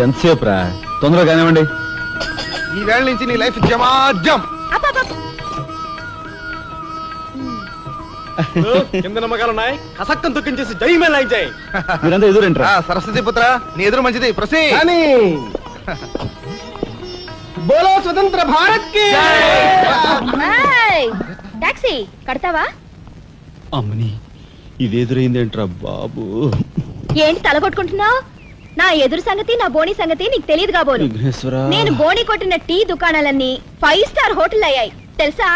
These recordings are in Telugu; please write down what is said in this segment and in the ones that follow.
ఎంతసేపు రా, తొందరగా కానివ్వండి. ఈ వేళ నుంచి నీ లైఫ్ జమాజం. కింద నమ్మకాలు ఉన్నాయి, కసక్కం తొక్కించేసి జై మే లైక్ జై. మీరంతా ఎదురేంట్రా? సరస్వతి పుత్ర, నీ ఎదురు మంచిది. ప్రసీ బోలో స్వతంత్ర భారత్ కి టాక్సీ కడతావా? అమ్మని, ఇది ఎదురైందేంట్రా బాబు? ఏంటి తలగొట్టుకుంటున్నావు? నా ఎదురు సంగతి, నా బోని సంగతి నీకు తెలియదు కాబోలు. విఘ్నేశ్వరా, నేను బోని కొట్టిన టీ దుకాణాలన్నీ 5 స్టార్ హోటల్ అయ్యాయి తెలుసా?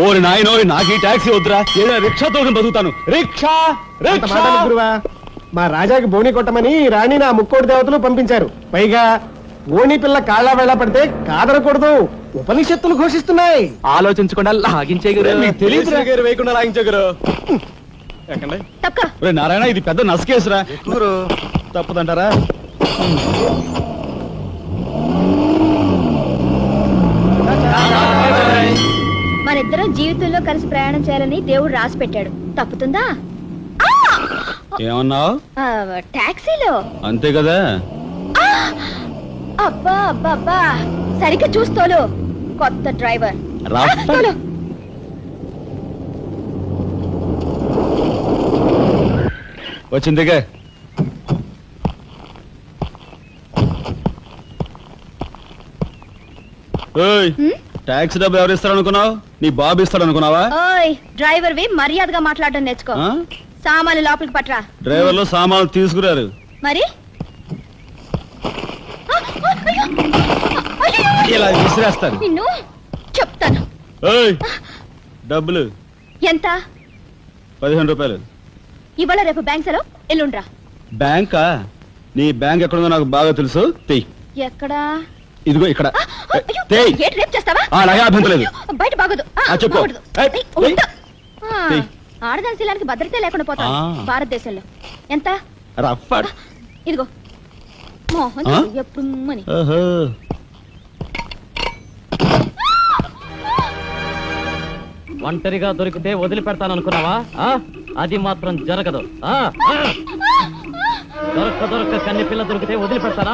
ఓరి నాయనో, నాకు ఈ టాక్సీ వద్దురా, ఏదైనా రిక్షాతో బతుకుతాను. Rickshaw rickshaw. గురువా, మా రాజాకి బోని కొట్టమని రాణి నా ముక్కోటి దేవతలు పంపించారు. పైగా ఓణి పిల్ల కాళ్ళ వెళ్ళ పడితే కాదనకూడదు, ఉపనిషత్తులు ఘోషిస్తున్నాయి. ఆలోచించకుండా లాగించే వేయకుండా లాగించగరు. తప్పక నారాయణ, ఇది పెద్ద నసకేసురా. గురు తప్పదంటారా? మనిద్దరం జీవితంలో కలిసి ప్రయాణం చేయాలని దేవుడు రాసి పెట్టాడు. తప్పుతుందా? ఏమన్నావు? టాక్సీలో అంతే కదా. అబ్బా అబ్బా అబ్బా, సరిగ్గా చూస్తోలు. కొత్త డ్రైవర్ రా. వచ్చిందిగా. టాక్సీ డబ్బు ఎవరు ఇస్తారు అనుకున్నావు? నీ బాబు ఇస్తాడు అనుకున్నావా? ఓయ్ డ్రైవర్ వి మర్యాదగా మాట్లాడడం నేర్చుకో. సామాన్లు లోపలికి పట్రా. డ్రైవర్లు సామాన్లు తీసుకురారు. మరి ఇలా విసిరేస్తారు. నిన్ను చెప్తాను. డబ్బులు ఎంత? 15 రూపాయలు. ఇవాళ రేపు బ్యాంక్ సెలవు, ఎల్లుండ్రా. బ్యాంకా? నీ బ్యాంక్ ఎక్కడుందో నాకు బాగా తెలుసు. తెయ్. ఎక్కడా? ఇదిగో ఇక్కడ. ఏంటి రేపు చేస్తావా? అలాగే అభ్యంతలేదు. బయట బాగోదు. చెప్పు. ఆడదాని శీలానికి భద్రత లేకుండా పోతా భారతదేశంలో. ఎంత? ఇదిగో మోహన్ ఎప్పుడు మని. ఒంటరిగా దొరికితే వదిలిపెడతాను అనుకున్నావా? అది మాత్రం జరగదు. దొరక్క కన్ని పిల్ల దొరికితే వదిలిపెడతానా?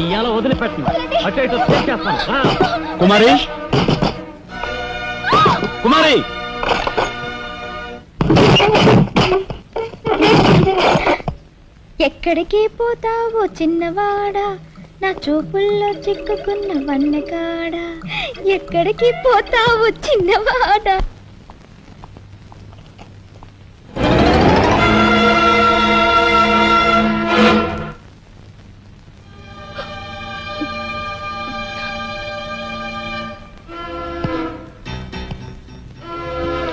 ఇయ్యాల వదిలిపెట్టను. అటు ఇటు చేస్తాను. కుమారి, కుమారి, ఎక్కడికి పోతావో చిన్నవాడా, నా చూపుల్లో చిక్కుకున్న వన్నెకాడా. ఎక్కడికి పోతావో చిన్నవాడా.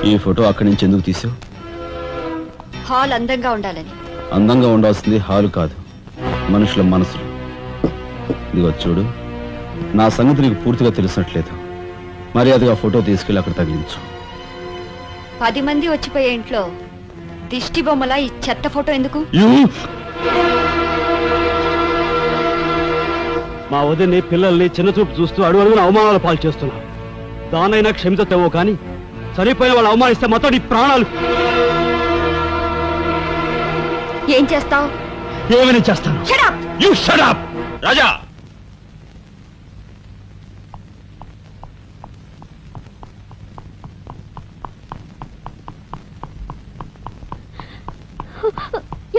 ఈ ఫోటో అక్కడి నుంచి ఎందుకు తీసావు? హాల్ అందంగా ఉండాలని. అందంగా ఉండాల్సింది హాలు కాదు, మనుషుల మనసులు. ఇదిగో చూడు, నా సంగతి నీకు పూర్తిగా తెలిసినట్లేదు. మర్యాదగా ఫోటో తీసుకెళ్ళి అక్కడ తగిలించు. 10 మంది వచ్చిపోయే ఇంట్లో దిష్టి బొమ్మలా ఈ చెత్త ఫోటో ఎందుకు? మా వదిని పిల్లల్ని చిన్నచూపు చూస్తూ అడుగున అవమానాలు పాలు చేస్తున్నా. దానైనా క్షమితేమో కానీ చనిపోయిన వాళ్ళు అవమానిస్తే మొత్తం నీ ప్రాణాలు. ఏం చేస్తావు? ఏమైనా చేస్తాను. You shut up, రాజా.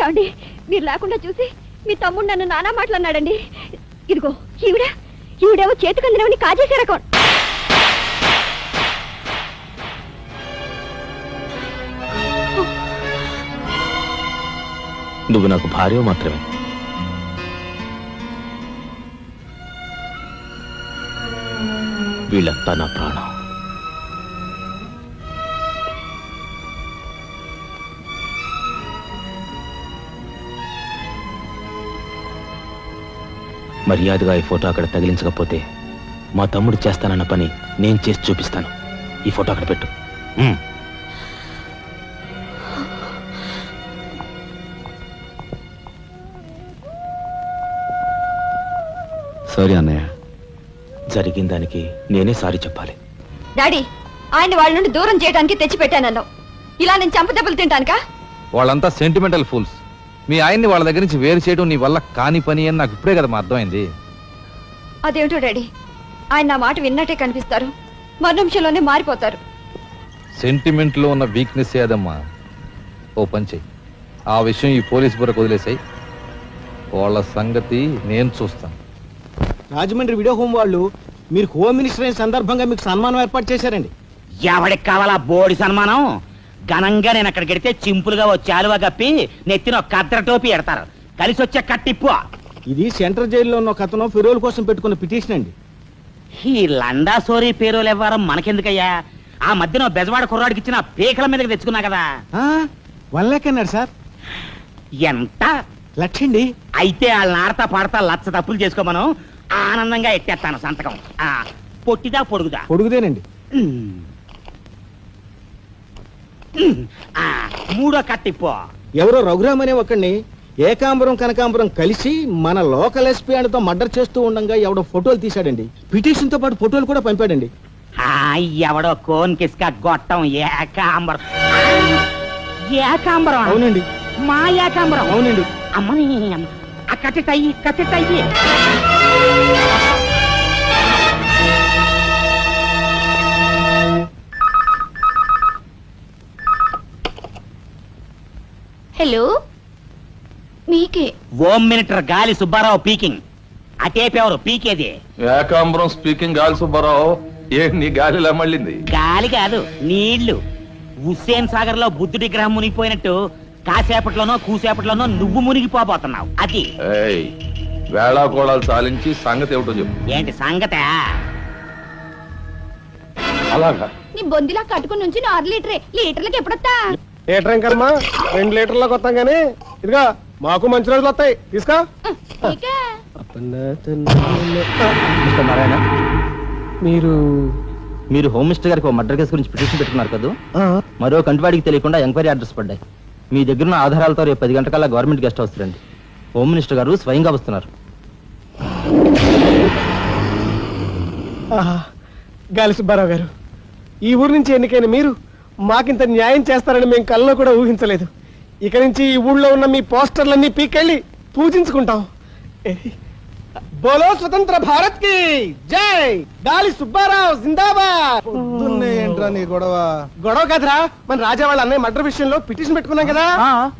ఏమండి, మీరు లేకుండా చూసి మీ తమ్ముడు నన్ను నానా మాట్లాడినాడండి. ఇదిగో ఈవిడేమో చేతికి అందినవని కాజేశారు అకౌంట్. నువ్వు నాకు భార్య మాత్రమే. వీళ్ళంతా నా ప్రాణం. మర్యాదగా ఈ ఫోటో అక్కడ తగిలించకపోతే మా తమ్ముడు చేస్తానన్న పని నేను చేసి చూపిస్తాను. ఈ ఫోటో అక్కడ పెట్టు. సారీ అన్నయ్య. జరిగిన దానికి నేనే సారీ చెప్పాలి. డాడీ, ఆయన వాళ్ళ నుండి దూరం చేయడానికి తెచ్చిపెట్టానన్నావు. ఇలా నేను చంపదెబ్బలు తింటానుకా? వాళ్ళంతా సెంటిమెంటల్ ఫూల్స్. మీ ఆయన్ని వాళ్ళ దగ్గర నుంచి వేరు చేయడం నీ వల్ల కాని పని అని నాకు ఇప్పుడే కదమ్మా అర్థమైంది. అదేమిటో డాడీ, ఆయన నా మాట విన్నట్టే కనిపిస్తారు, మరు నిమిషంలోనే మారిపోతారు. సెంటిమెంట్ లో ఉన్న వీక్నెస్ ఏదమ్మా. ఓ పని చెయ్యి, ఆ విషయం ఈ పోలీస్ బుర్రకు వదిలేసాయి. వాళ్ళ సంగతి నేను చూస్తాను. రాజమండ్రి వీడియో హోమ్ వాళ్ళు మీరు హోమ్ మినిస్టర్ అయిన సందర్భంగా మీకు సన్మానం ఏర్పాటు చేశారండి. ఎవడికి కావాలా బోడి సన్మానం? ఘనంగా నేను అక్కడికి వెడితే చింపులుగా ఓ చాలువా కప్పి నెత్తిన ఒక కద్ర టోపీ ఎడతారు. కలిసి వచ్చే కట్టిప్పు. ఇది సెంట్రల్ జైల్లో ఉన్న ఒక అతను ఫిరోల్ కోసం పెట్టుకున్న పిటిషన్ అండి. ఈ లండా సోరీ పేరోలు ఇవ్వడం మనకెందుకయ్యా? ఆ మధ్యన ఓ బెజవాడ కుర్రాడికి ఇచ్చిన పీకల మీదకి తెచ్చుకున్నా కదా. 1 lakh అన్నాడు సార్. ఎంత? 1 lakh అండి. అయితే వాళ్ళని ఆడతా పాడతా లచ్చ తప్పులు చేసుకోమను, ఆనందంగా ఎత్తేస్తాను సంతకం. పొట్టిదా పొడుగుదా? పొడుగుదేనండి. మూడో కట్టిప్పు. ఎవరో రఘురామ్ అనే ఒకడిని ఏకాంబరం కనకాంబరం కలిసి మన లోకల్ ఎస్పీ అండ్తో మర్డర్ చేస్తూ ఉండగా ఎవడో ఫోటోలు తీశాడండి. పిటిషన్ తో పాటు ఫోటోలు కూడా పంపాడండి. ఎవడో కోన్ కిస్క గొట్టం ఏకాంబరం. ఏకాంబరం? అవునండి. మా ఏకాంబరం? అవునండి. అమ్మని కట్టెట్టయ్యి కట్టెట్టయ్యి. హలో, మీకే. ఓం మినిటర్ గాలి సుబ్బారావు పీకింగ్. అటేపెవరు పీకేది? ఏకాంబరం స్పీకింగ్. గాలి సుబ్బారావు, ఏ నీ గాలిలా మళ్ళింది? గాలి కాదు, నీళ్లు. హుస్సేన్ సాగర్ లో బుద్ధుడి గ్రహం మునిగిపోయినట్టు కాసేపట్లోనో కూసేపట్లోనో నువ్వు మునిగిపోబోతున్నావు. అది వేళాకోళాలు సాలించి సంగతి ఏమిటో చెప్పు. ఏంటి సంగతే? అలాగా? నీ బొందిలా కట్టుకుని నుంచి 6 లీటర్లకి ఎప్పుడొస్తా? లీటర్ ఇంకమ్మా 2 లీటర్లకు వస్తాం కానీ ఇదిగా మాకు మంచి రోజులు వస్తాయి. తీసుకో. మీకే. నారాయణ, మీరు మీరు హోమ్ మినిస్టర్ గారికి ఒక మర్డర్ కేసు గురించి పిటిషన్ పెట్టుకున్నారు కదా. మరో కంటివాడికి తెలియకుండా ఎంక్వైరీ అడ్రస్ పడ్డాయి. మీ దగ్గర ఉన్న ఆధారాలతో రేపు 10 గంటకల్లా గవర్నమెంట్ గెస్ట్ హౌస్ రండి. హోమ్ మినిస్టర్ గారు స్వయంగా వస్తున్నారు. గాలి సుబ్బారావు గారు, ఈ ఊరు నుంచి ఎన్నికైన మీరు మాకింత న్యాయం చేస్తారని మేము కల్లో కూడా ఊహించలేదు. ఇక నుంచి ఈ ఊళ్ళో ఉన్న మీ పోస్టర్లన్నీ పీకెళ్ళి పూజించుకుంటాం. బోలో స్వతంత్ర భారత్ కి జై. గాలి సుబ్బారావు జిందాబాద్. ఏంట్రా నీ గొడవ? గొడవ కాదురా, మన రాజా వాళ్ళ అన్నయ్య మర్డర్ విషయంలో పిటిషన్ పెట్టుకున్నాం కదా.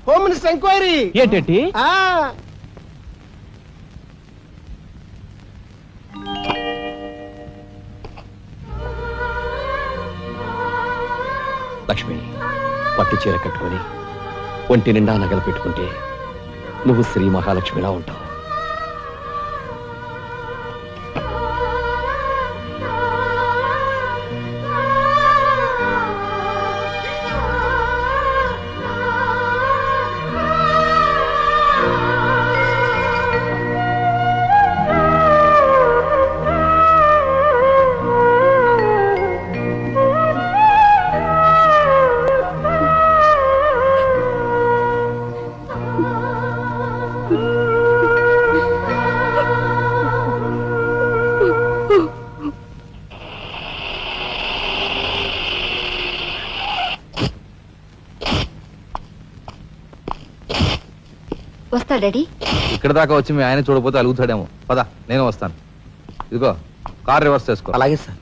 Home minister enquiry. ఏంటంటే లక్ష్మి, పట్టు చీర కట్టుకొని ఒంటి నిండా నగలు పెట్టుకుంటే నువ్వు శ్రీ మహాలక్ష్మిలా ఉంటావు. వస్తా డాడీ. ఇక్కడ దాకా వచ్చి మీ ఆయన చూడపోతే అలుగుతాడేమో. పద, నేను వస్తాను. ఇదిగో కార్ రివర్స్ చేసుకో. అలాగే సార్.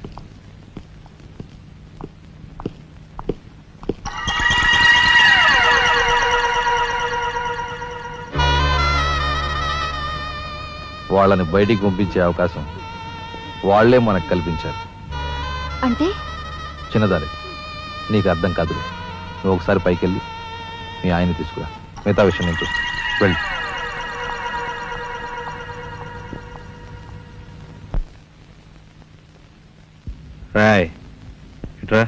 వాళ్ళని బయటికి పంపించే అవకాశం వాళ్లే మనకు కల్పించారు. అంటే చిన్నదారి, నీకు అర్థం కాదు. నువ్వు ఒకసారి పైకి వెళ్ళి మీ ఆయన తీసుకురా. మిగతా విషయం నేను చూస్తాను. వెళ్ళి రాయ్ ఇట్రా.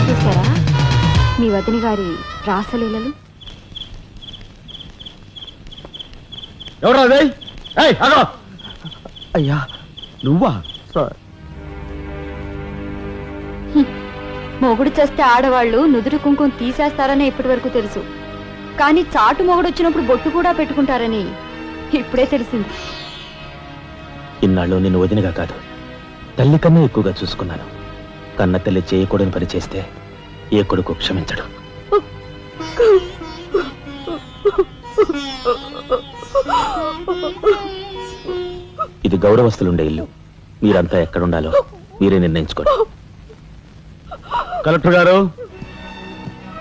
చూసారా మీ వదిన గారి రాసలీలలు? ఎవరు ఏయ్, ఆగు! అయ్యా నువ్వా? సార్ మొగుడు చేస్తే ఆడవాళ్ళు నుదురు కుంకుమ తీసేస్తారని ఇప్పటి వరకు తెలుసు, కానీ చాటు మొగుడు వచ్చినప్పుడు బొట్టు కూడా పెట్టుకుంటారని ఇప్పుడే తెలిసింది. ఇన్నాళ్ళు నిన్ను వదినగా కాదు, తల్లి కన్నా ఎక్కువగా చూసుకున్నాను. కన్న తల్లి చేయకూడని పని చేస్తే ఏ కొడుకు క్షమించడు. ఇది గౌరవస్తులుండే ఇల్లు. మీరంతా ఎక్కడుండాలో మీరే నిర్ణయించుకోండి. కలెక్టర్ గారు,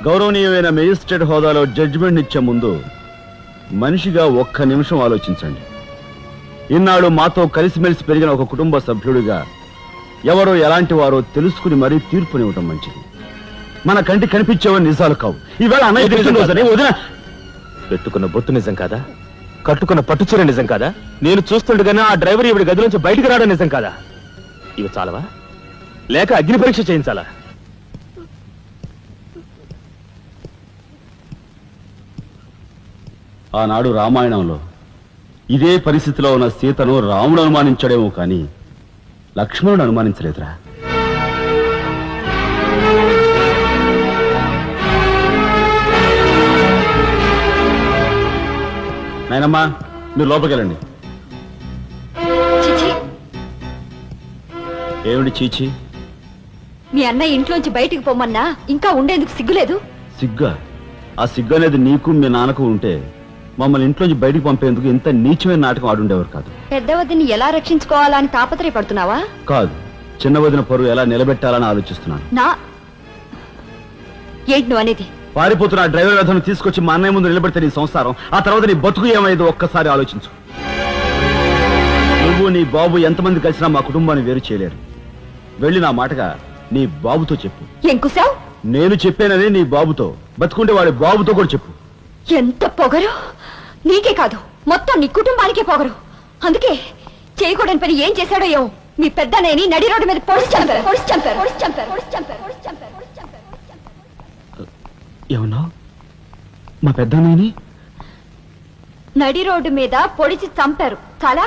గౌరవనీయమైన మేజిస్ట్రేట్ హోదాలో జడ్జిమెంట్ ఇచ్చే ముందు మనిషిగా ఒక్క నిమిషం ఆలోచించండి. ఇన్నాళ్ళు మాతో కలిసిమెలిసి పెరిగిన ఒక కుటుంబ సభ్యుడిగా ఎవరో ఎలాంటి వారో తెలుసుకుని మరీ తీర్పునివ్వటం మంచిది. మన కంటి కనిపించేవని నిజాలు కావు. ఈవేళ అన్నయ్య పుట్టినరోజని వదిన పెట్టుకున్న బొత్తు నిజం కాదా? కట్టుకున్న పట్టుచీర నిజం కాదా? నేను చూస్తుండగానే ఆ డ్రైవర్ ఇవిడి గది నుంచి బయటికి రావడం నిజం కాదా? ఇవి చాలవా, లేక అగ్ని పరీక్ష చేయించాలా? ఆనాడు రామాయణంలో ఇదే పరిస్థితిలో ఉన్న సీతను రాముడు అనుమానించాడేమో కానీ లక్ష్మణుడు అనుమానించలేదురా. నాయనమ్మా, మీరు లోపలికెళ్ళండి. చిచి, ఏమిటి చీచి? మీ అన్నయ్య ఇంట్లోంచి బయటికి పొమ్మన్నా ఇంకా ఉండేందుకు సిగ్గులేదు? సిగ్గా? ఆ సిగ్గు అనేది నీకు మీ నాన్నకు ఉంటే మమ్మల్ని ఇంట్లోంచి బయటికి పంపేందుకు ఇంత నీచమైన నాటకం ఆడుండేవారు కాదు. పెద్దవదిని ఎలా రక్షించుకోవాలా అని తాపత్రయపడుతున్నావా? కాదు, చిన్న వదిన పరువు ఎలా నిలబెట్టాలని ఆలోచిస్తున్నాను. ఏంటి నువ్వు అనేది? పారిపోతున్న డ్రైవర్ వ్యధను తీసుకొచ్చి మా అన్నయ్య ముందు నిలబెడితే నీ సంసారం, ఆ తర్వాత నీ బతుకు ఏమైందో ఒక్కసారి ఆలోచించు. నువ్వు నీ బాబు ఎంతమంది కలిసినా మా కుటుంబాన్ని వేరు చేయలేరు. వెళ్ళి నా మాటగా నీ బాబుతో చెప్పు. ఏం కుసావ్? నేను చెప్పానని నీ బాబుతో, బతుకుంటే వాడి బాబుతో కూడా చెప్పు. ఎంత పొగరు! నీకే కాదు, మొత్తం నీ కుటుంబానికే పొగరు. అందుకే చేయకూడని పని ఏం చేశాడో ఏమో మీ పెద్దనేని నడి రోడ్డు మీద పొడిచి చంపారు. ఏమన్నా? మా పెద్దనేని నడి రోడ్డు మీద పొడిచి చంపారు. చాలా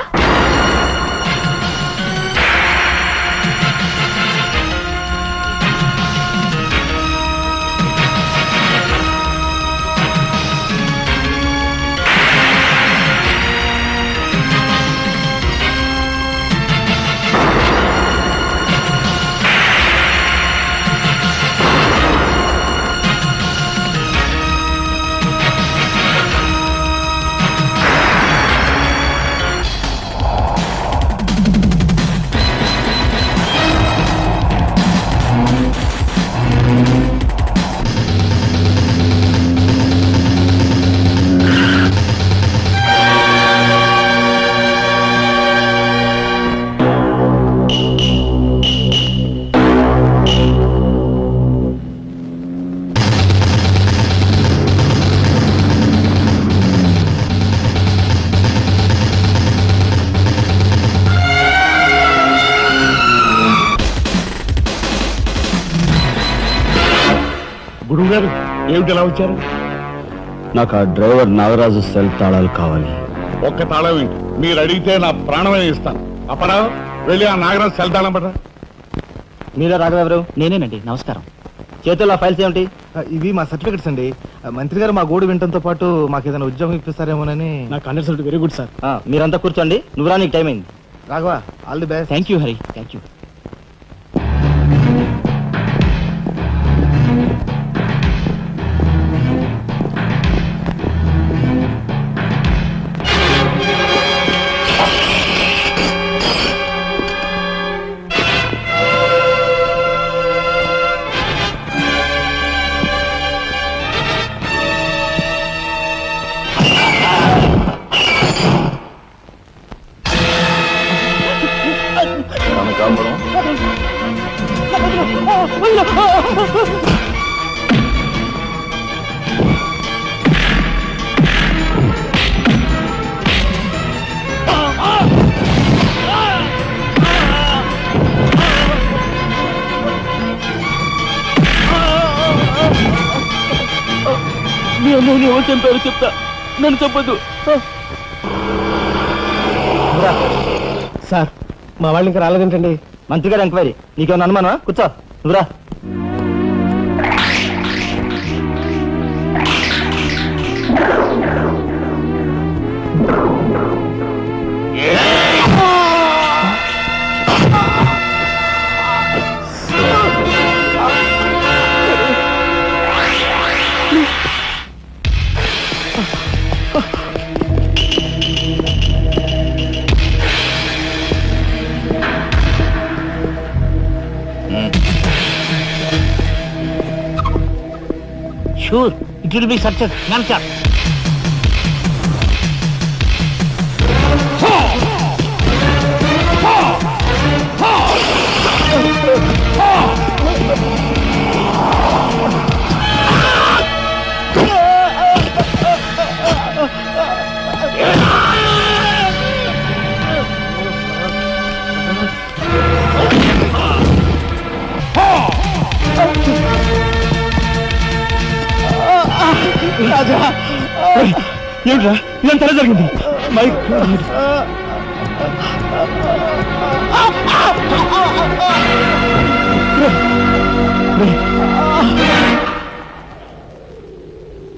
గురువు గారు ఏమిటి ఎలా వచ్చారు? నాకు ఆ డ్రైవర్ నాగరాజు సెల్ తాళాలు కావాలి. ఒక్క తాళం ఏంటి, మీరు అడిగితే నా ప్రాణమే ఇస్తాను. అపరావు, వెళ్ళి ఆ నాగరాజు సెల్ తాళం పడరా. మీరే రాఘవెవరు? నేనేనండి. నమస్కారం. చేతుల్లో ఆ ఫైల్స్ ఏమిటి? ఇవి మా సర్టిఫికెట్స్ అండి. మంత్రి గారు మా గోడు వినటంతో పాటు మాకు ఏదైనా ఉద్యోగం ఇప్పిస్తారేమోనని. నా కండక్ట్ వెరీ గుడ్ సార్. మీరంతా కూర్చోండి. నువ్వు రా, నీకు టైం అయింది. Raghava, all the best. Thank you Hari, thank you. మీ అమ్మని ఎవరు చంపారో చెప్తా, నన్ను చెప్పద్దు. సార్ మా వాళ్ళు ఇంకా రాలేదేంటండి? మంత్రి గారు ఎంక్వైరీ నీకేమన్నా అనుమానమా? కూర్చో నువ్వురా. Sure it will be success. నన్సార్ ఏమిట్రా ఇదంతా జరిగింది?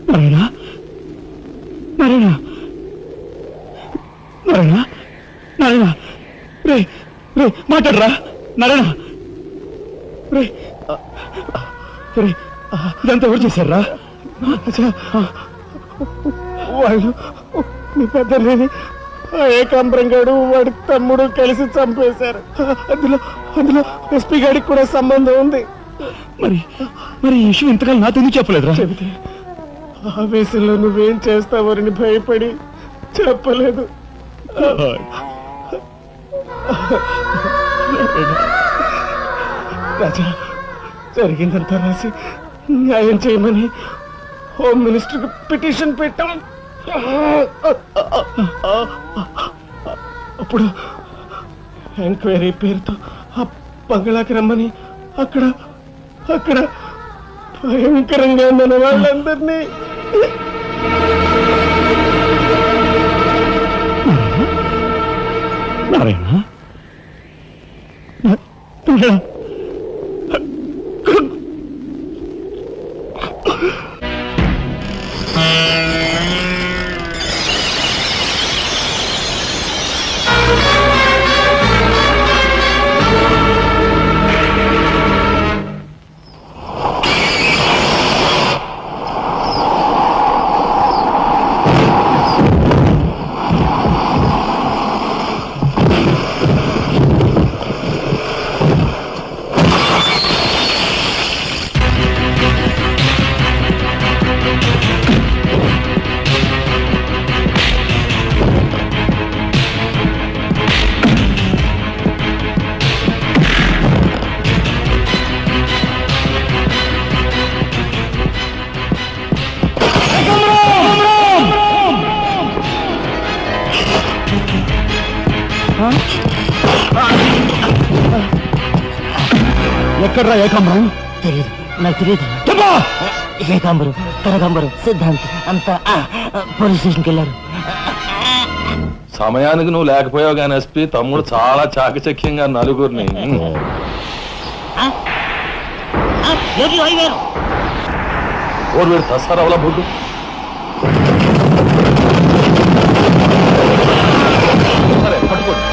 నారాయణ నారాయణ నారాయణ నారాయణ రే రే మాట్లాడరా నారాయణ రే రే ఇదంతా ఎవరు చేశారా? వాళ్ళు మీ పెద్దలేని ఏకాంబరం గారు వాడి తమ్ముడు కలిసి చంపేశారు. అందులో ఎస్పీ గారికి కూడా సంబంధం ఉంది. మరి మరి ఈ విషయం ఇంతకాలం నాతో ఎందుకు చెప్పలేదురా? చెబితే ఆవేశంలో నువ్వేం చేస్తావని భయపడి చెప్పలేదు. రాజా జరిగిందంతా రాసి న్యాయం చేయమని హోమ్ మినిస్టర్ పిటిషన్ పెట్టాం. అప్పుడు ఎంక్వైరీ పేరుతో ఆ బంగ్లాకి రమ్మని అక్కడ భయంకరంగా మన వాళ్ళందరినీ నారాయణ ఎక్కడ్రా ఏకాంబరం? తెలియదు, నాకు తెలియదు. ఏకాంబరం, కనకాంబరం, సిద్ధాంత్ అంతా పోలీస్ స్టేషన్కి వెళ్ళారు. సమయానికి నువ్వు లేకపోయావు కానీ ఎస్పీ తమ్ముడు చాలా చాకచక్యంగా నలుగురిని ఓడి వేరు తసారవల బొడ్డు సరే పట్టుకోండి.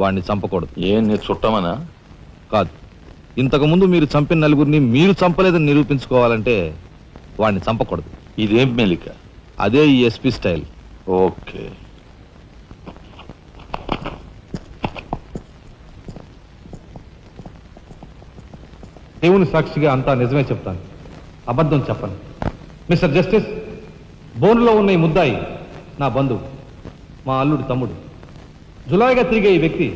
వాడిని చంపకూడదు. ఏం నీ చుట్టమనా? కాదు, ఇంతకు ముందు మీరు చంపిన నలుగురిని మీరు చంపలేదని నిరూపించుకోవాలంటే వాడిని చంపకూడదు. ఇదేం మెలిక? అదే ఈ ఎస్పీ స్టైల్. ఓకే. దేవుని సాక్షిగా అంతా నిజమే చెప్తాను, అబద్ధం చెప్పను. మిస్టర్ జస్టిస్, బోన్లో ఉన్న ఈ ముద్దాయి నా బంధువు, మా అల్లుడి తమ్ముడు. జులాయిగా తిరిగే ఈ వ్యక్తి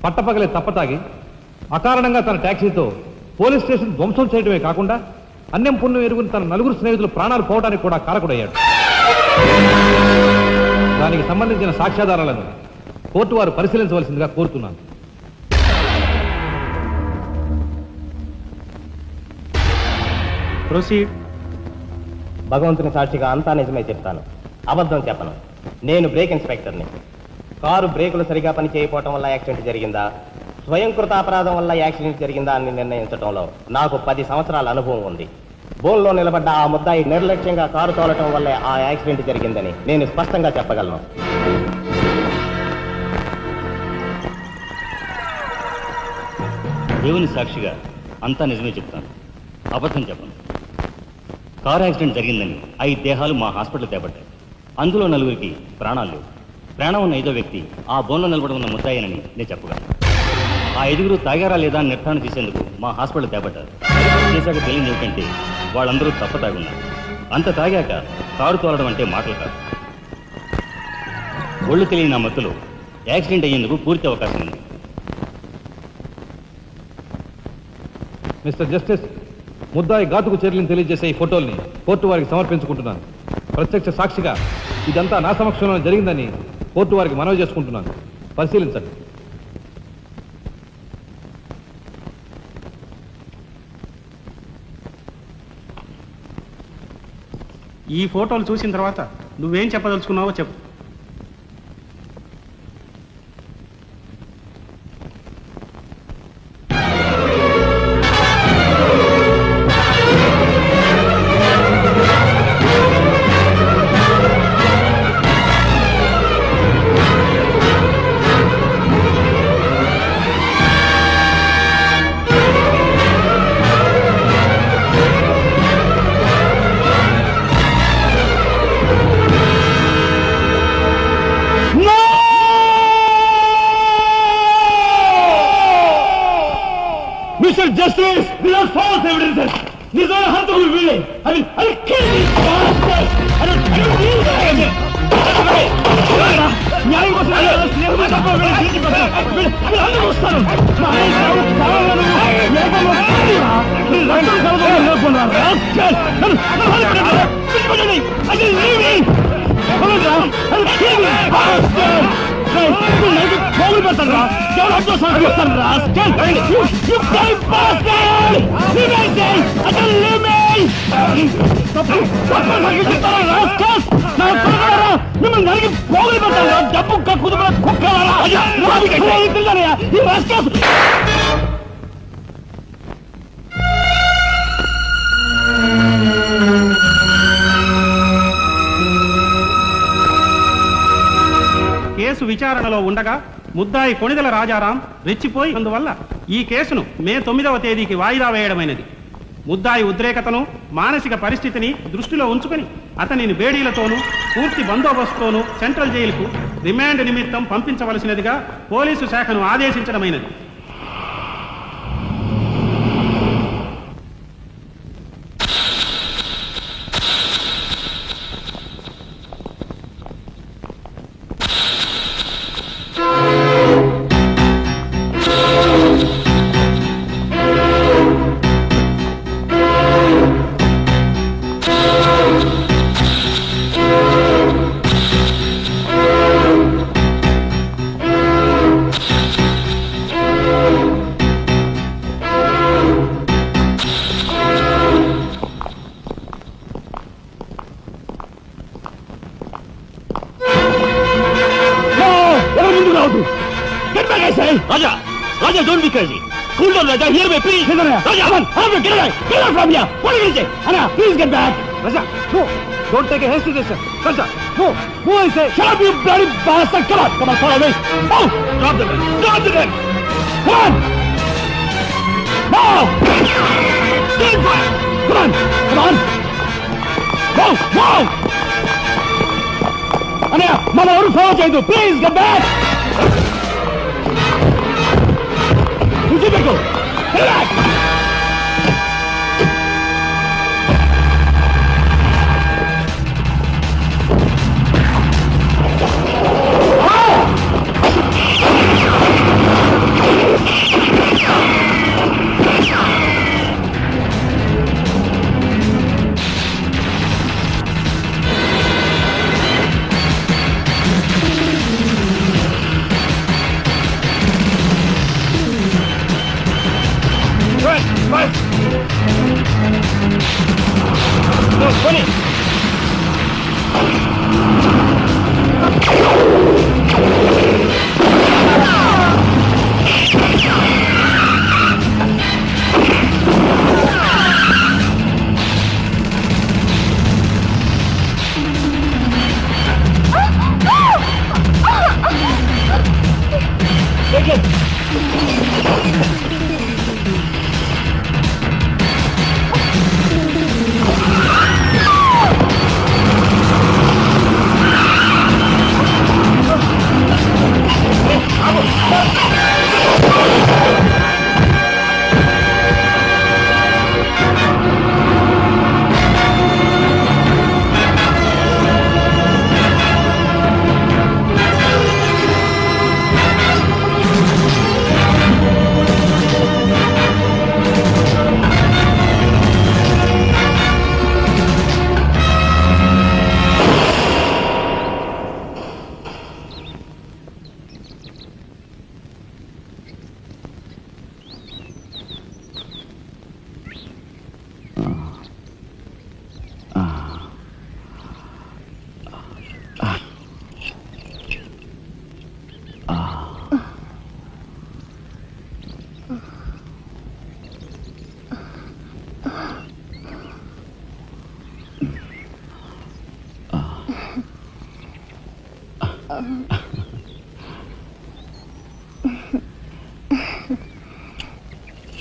పట్టపగలే తప్పతాగి అకారణంగా తన ట్యాక్సీతో పోలీస్ స్టేషన్ ధ్వంసం చేయడమే కాకుండా అన్యం పుణ్యం ఎరుగుని తన నలుగురు స్నేహితులు ప్రాణాలు పోవడానికి కూడా కారకుడయ్యాడు. దానికి సంబంధించిన సాక్ష్యాధారాలను కోర్టు వారు పరిశీలించవలసిందిగా కోరుతున్నాను. ప్రొసీడ్. భగవంతుని సాక్షిగా అంతా నిజమే చెప్తాను, అబద్ధం చెప్పను. నేను బ్రేక్ ఇన్స్పెక్టర్ని. కారు బ్రేకులు సరిగా పని చేయకపోవటం వల్ల యాక్సిడెంట్ జరిగిందా, స్వయంకృత అపరాధం వల్ల యాక్సిడెంట్ జరిగిందా అని నిర్ణయించడంలో నాకు 10 సంవత్సరాల అనుభవం ఉంది. బోన్లో నిలబడ్డ ఆ ముద్దాయి నిర్లక్ష్యంగా కారు తోలటం వల్లే ఆ యాక్సిడెంట్ జరిగిందని నేను స్పష్టంగా చెప్పగలను. దేవుని సాక్షిగా అంతా నిజమే చెప్తాను, అబద్ధం చెప్పను. కారు యాక్సిడెంట్ జరిగిందని 5 దేహాలు మా హాస్పిటల్ తేబడ్డాయి. అందులో 4గురికి ప్రాణాలు లేవు. ప్రాణం ఉన్న 5వ వ్యక్తి ఆ బోన్లో నిలబడి ఉన్న ముద్దాయనని నేను చెప్పగలను. ఆ 5గురు తాగారా లేదా అని నిర్ధారణ చేసేందుకు మా హాస్పిటల్ తేబడ్డారు. చేశాక తెలియదు ఏమిటంటే వాళ్ళందరూ తప్ప తాగున్నారు. అంత తాగాక కారు తోలడం అంటే మాటలు కాదు. ఒళ్ళు తెలియని నా మత్తులో యాక్సిడెంట్ అయ్యేందుకు పూర్తి అవకాశం ఉంది. మిస్టర్ జస్టిస్, ముద్దాయి ఘాతుకు చర్యలను తెలియజేసే ఈ ఫోటోల్ని కోర్టు వారికి సమర్పించుకుంటున్నాను. ప్రత్యక్ష సాక్షిగా ఇదంతా నా సమక్షంలో జరిగిందని కోర్టు వారికి మనవి చేసుకుంటున్నాను. పరిశీలించండి. ఈ ఫోటోలు చూసిన తర్వాత నువ్వేం చెప్పదలుచుకున్నావో చెప్పు. Mr. Justice, these are false evidences. These are hantable willing. I'll kill these bastards. I don't need them. న్యాయం కోసం స్నేహం తప్ప వీళ్ళందరూ వస్తారు. పోగులు పెడతారా? మిమ్మల్ని నరికి పోగులు పెడతారా? డబ్బు కుదుపుల కుక్కలారా? కేసు విచారణలో ఉండగా ముద్దాయి కొణిదెల రాజారాం రెచ్చిపోయి అందువల్ల ఈ కేసును మే 9వ తేదీకి వాయిదా వేయడమైనది. ముద్దాయి ఉద్రేకతను, మానసిక పరిస్థితిని దృష్టిలో ఉంచుకొని అతనిని బేడీలతోనూ పూర్తి బందోబస్తుతోనూ సెంట్రల్ జైలుకు రిమాండ్ నిమిత్తం పంపించవలసినదిగా పోలీసు శాఖను ఆదేశించడమైనది. Raja! Raja, don't be crazy! Cool down, Raja! Hear me, please! Raja, come on! Get away! Get out from here! What are you going to say? Anna, please get back! Raja, go! Don't take a hasty decision. Soldier, move. Move, I say. Shut up, you bloody bastard! Come on, come on, follow me. Move! Drop the gun! Drop the gun! Come on! Move! Stand fire! Come on! Come on! Move! Move! Anaya, Mama, ఎవరు ఫాలో చేయదు. Please, get back! Go! Get back! Right! No, 20! Take it!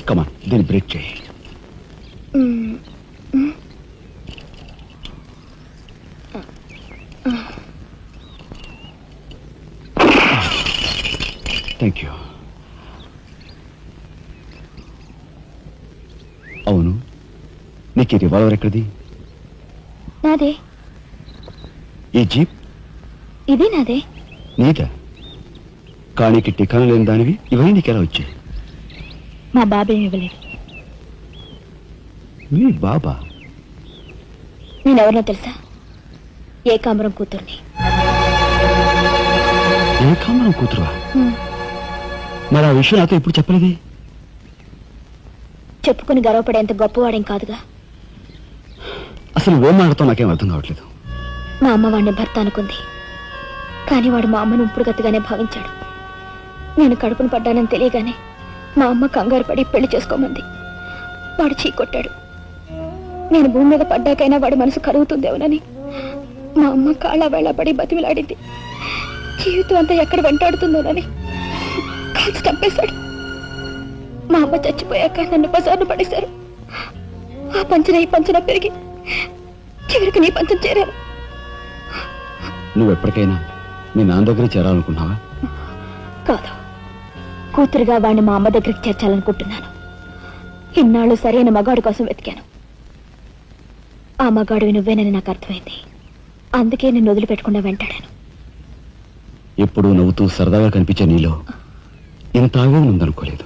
Come on, దీన్ని బ్రేక్ చేయి. Thank you. అవును, నీకు ఈ రివాల్వర్ ఎక్కడిది? నాదే. ఈ జీప్? ఇది నాదే. నీదా? కానీకి టికాను లేని దానివి ఇవన్నీ నీకెలా వచ్చాయి? మా బాబేమి ఇవ్వలేదు. మీ బాబా? నేనెవరినో తెలుసా? ఏకాంబరం కూతుర్ని. ఏకాంబరం కూతురువా? మరి ఆ విషయం నాతో ఎప్పుడు చెప్పలేదే? చెప్పుకుని గర్వపడేంత గొప్పవాడేం కాదుగా. అసలు ఏం మాట్లాడుతావు నాకేం అర్థం కావట్లేదు. మా అమ్మ వాడిని భర్త అనుకుంది, కానీ వాడు మా అమ్మను ఉంపుడుగతిగానే భావించాడు. నేను కడుపును పడ్డానని తెలియగానే మా అమ్మ కంగారు పడి పెళ్లి చేసుకోమంది. వాడు చీకొట్టాడు. నేను భూమి మీద పడ్డాకైనా వాడి మనసు కరుగుతుందేమోనని మా అమ్మ కాళ్ళ వేళ పడి బతిమిలాడింది. జీవితం అంతా ఎక్కడ వెంటాడుతుందోనని కాల్చి చంపేశాడు. మా అమ్మ చచ్చిపోయాక నన్ను బజార్ను పడేశారు. ఆ పంచన ఈ పంచన పెరిగి చివరికి నీ పంచం చేరాను. నువ్వు ఎప్పటికైనా మీ నాన్న దగ్గర చేరాలనుకున్నావా? కాదు, కూతురుగా వాడిని మా అమ్మ దగ్గరికి చేర్చాలనుకుంటున్నాను. ఇన్నాళ్ళు సరైన మగాడు కోసం వెతికాను. ఆ మగాడు నువ్వేనని నాకు అర్థమైంది. అందుకే నేను వదిలిపెట్టకుండా వెంటాడాను. ఎప్పుడూ నవ్వుతూ సరదాగా కనిపించే నీలో ఇంత ఆవేదన ఉందనుకోలేదు.